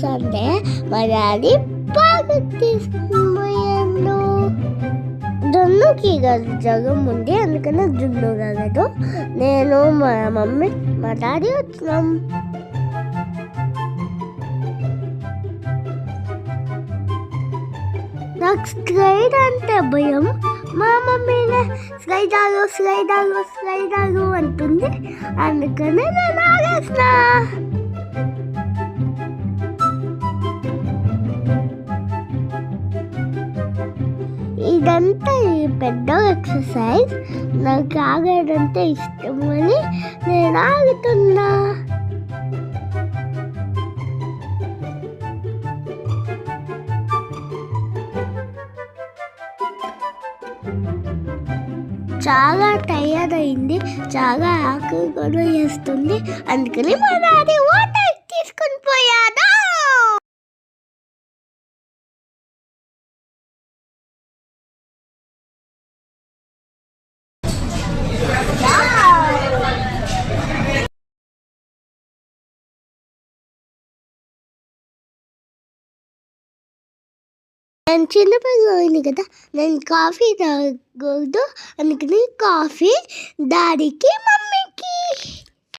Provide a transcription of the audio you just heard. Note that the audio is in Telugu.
సండే మా డాడీ పార్క్ తీసుకుని పోయాడు. జున్నుకి జగం ఉంది, అందుకనే జున్ను కాగదు. నేను మా మమ్మీ మా డాడీ వచ్చినాం. నాకు స్లైడ్ అంటే భయం. మా మమ్మీనే స్లైడ్ ఆగు అంటుంది, అందుకనే నేను ఆగేసిన. ఇదంతా పెద్ద ఎక్సర్సైజ్. నాకు ఆగడంటే ఇష్టం అని నేను ఆగుతున్నా. చాలా టైర్డ్ అయింది, చాలా ఆకలి కూడా వేస్తుంది, అందుకని మా డాడీ వాటర్ తీసుకుని పోయాడు. నేను చిన్నపిల్లలు కదా, నేను కాఫీ తాగకూడదు, అందుకని కాఫీ డాడీకి మమ్మీకి.